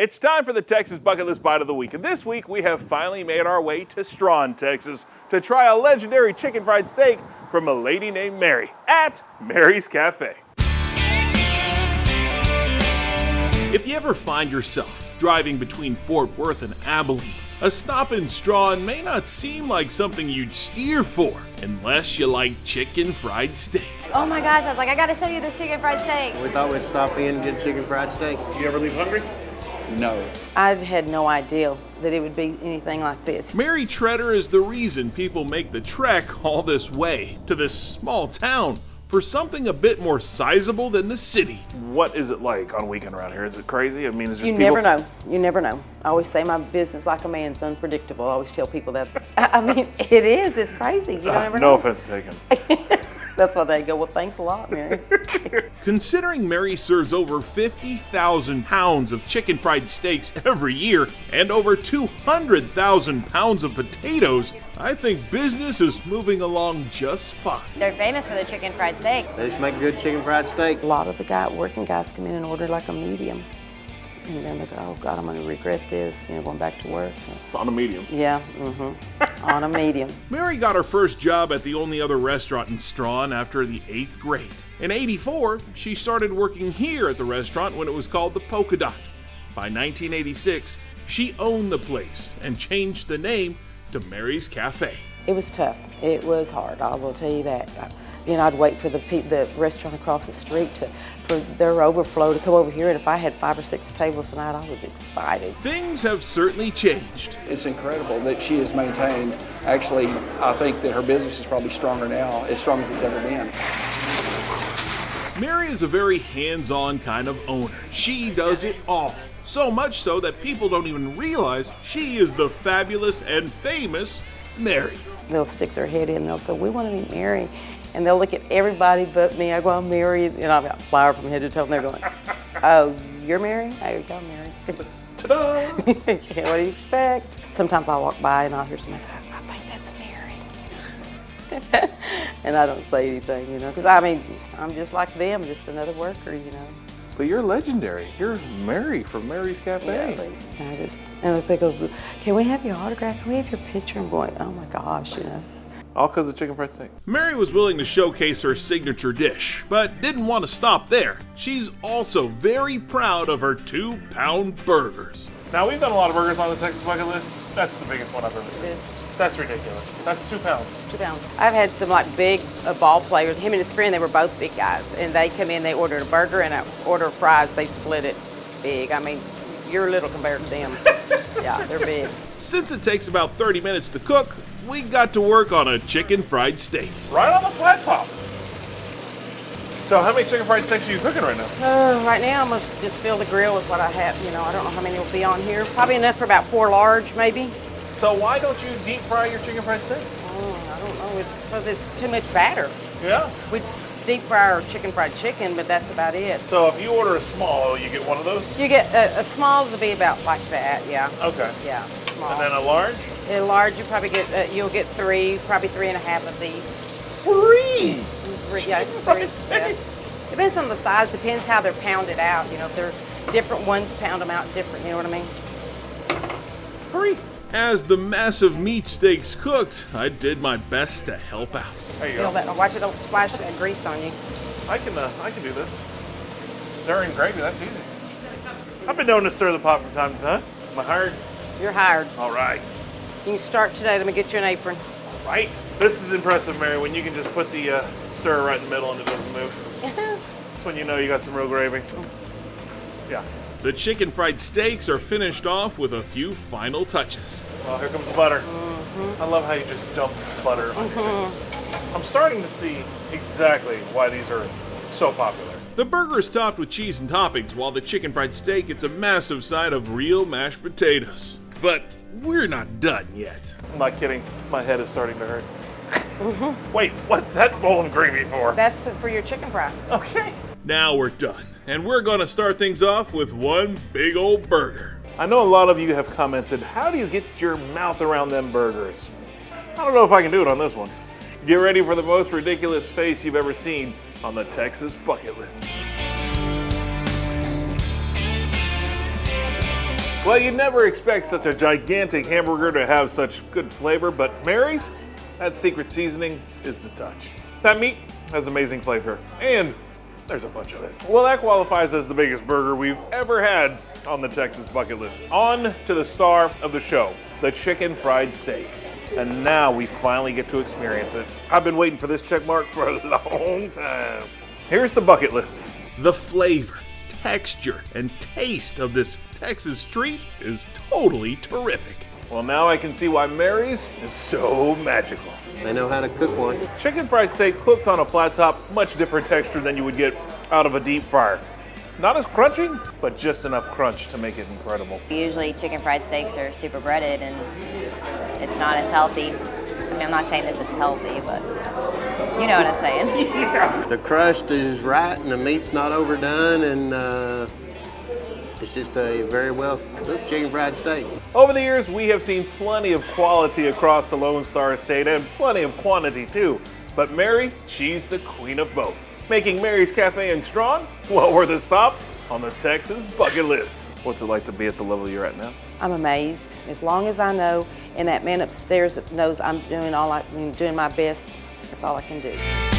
It's time for the Texas Bucket List Bite of the Week, and this week we have finally made our way to Strawn, Texas, to try a legendary chicken fried steak from a lady named Mary at Mary's Café. If you ever find yourself driving between Fort Worth and Abilene, a stop in Strawn may not seem like something you'd steer for unless you like chicken fried steak. Oh my gosh, I was like, I gotta show you this chicken fried steak. We thought we'd stop in and get chicken fried steak. You ever leave hungry? No. I had no idea that it would be anything like this. Mary Tretter is the reason people make the trek all this way to this small town for something a bit more sizable than the city. What is it like on weekend around here? Is it crazy? I mean, it's just You never know. You never know. I always say my business like a man's unpredictable. I always tell people that. I mean, it is. It's crazy. You never know. No offense taken. That's why they go, well, thanks a lot, Mary. Considering Mary serves over 50,000 pounds of chicken fried steaks every year and over 200,000 pounds of potatoes, I think business is moving along just fine. They're famous for their chicken fried steak. They just make good chicken fried steak. A lot of the working guys come in and order like a medium. And then they go, oh God, I'm gonna regret this, going back to work. On a medium. Yeah, on a medium. Mary got her first job at the only other restaurant in Strawn after the 8th grade. In '84, she started working here at the restaurant when it was called the Polka Dot. By 1986, she owned the place and changed the name to Mary's Café. It was tough. It was hard, I will tell you that. I'd wait for the restaurant across the street for their overflow to come over here, and if I had 5 or 6 tables tonight, I was excited. Things have certainly changed. It's incredible that she has maintained. Actually, I think that her business is probably stronger now, as strong as it's ever been. Mary is a very hands-on kind of owner. She does it all. So much so that people don't even realize she is the fabulous and famous Mary. They'll stick their head in and they'll say, we want to meet Mary. And they'll look at everybody but me. I go, I'm Mary, and I've got flour from head to toe, and they're going, oh, you're Mary? There you go, Mary. Ta-da! Yeah, what do you expect? Sometimes I'll walk by and I'll hear somebody say, I think that's Mary. And I don't say anything, because I'm just like them, just another worker, But you're legendary. You're Mary from Mary's Café. Yeah, and they go, can we have your autograph? Can we have your picture? I'm going, oh my gosh, All because of chicken fried steak. Mary was willing to showcase her signature dish, but didn't want to stop there. She's also very proud of her 2-pound burgers. Now, we've done a lot of burgers on the Texas Bucket List. That's the biggest one I've ever seen. That's ridiculous. That's 2 pounds. 2 pounds. I've had some big ball players. Him and his friend, they were both big guys. And they come in, they ordered a burger and an order of fries. They split it big. You're little compared to them. Yeah, they're big. Since it takes about 30 minutes to cook, we got to work on a chicken fried steak. Right on the flat top. So how many chicken fried steaks are you cooking right now? Right now, I'm going to just fill the grill with what I have. I don't know how many will be on here. Probably enough for about 4 large, maybe. So why don't you deep fry your chicken fried steak? I don't know. It's because it's too much batter. Yeah. We deep fry our chicken fried chicken, but that's about it. So if you order a small, you get one of those? You get a small will be about like that, yeah. Okay. Yeah, small. And then a large? A large, you probably get you'll get 3, probably 3.5 of these. 3? Yeah, it's 3. Yeah. Depends on the size. Depends how they're pounded out. If they're different ones, pound them out different. You know what I mean? 3. As the massive meat steaks cooked, I did my best to help out. There you Feel go. that. Now watch it don't splash that grease on you. I can do this. Stirring gravy, that's easy. I've been known to stir the pot from time to time. Am I hired? You're hired. All right. You can start today. Let me get you an apron. Right. This is impressive, Mary, when you can just put the stir right in the middle and it doesn't move. That's when you know you got some real gravy. Yeah. The chicken fried steaks are finished off with a few final touches. Oh, here comes the butter. I love how you just dump butter on your steak. I'm starting to see exactly why these are so popular. The burger is topped with cheese and toppings, while the chicken fried steak gets a massive side of real mashed potatoes. But we're not done yet. I'm not kidding. My head is starting to hurt. Wait, what's that bowl of gravy for? That's for your chicken fry. Okay. Now we're done. And we're going to start things off with one big old burger. I know a lot of you have commented, how do you get your mouth around them burgers? I don't know if I can do it on this one. Get ready for the most ridiculous face you've ever seen on the Texas Bucket List. Well, you'd never expect such a gigantic hamburger to have such good flavor, but Mary's, that secret seasoning is the touch. That meat has amazing flavor, and there's a bunch of it. Well, that qualifies as the biggest burger we've ever had on the Texas bucket list. On to the star of the show, the chicken fried steak. And now we finally get to experience it. I've been waiting for this check mark for a long time. Here's the bucket lists. The flavor, texture, and taste of this Texas treat is totally terrific. Well, now I can see why Mary's is so magical. They know how to cook one. Chicken fried steak cooked on a flat top, much different texture than you would get out of a deep fryer. Not as crunchy, but just enough crunch to make it incredible. Usually chicken fried steaks are super breaded and it's not as healthy. I mean, I'm not saying this is healthy, but you know what I'm saying. Yeah. The crust is right and the meat's not overdone, and it's just a very well cooked chicken fried steak. Over the years, we have seen plenty of quality across the Lone Star Estate and plenty of quantity too. But Mary, she's the queen of both. Making Mary's Café and Strawn well worth a stop on the Texas bucket list. What's it like to be at the level you're at now? I'm amazed. As long as I know, and that man upstairs that knows I'm doing my best, that's all I can do.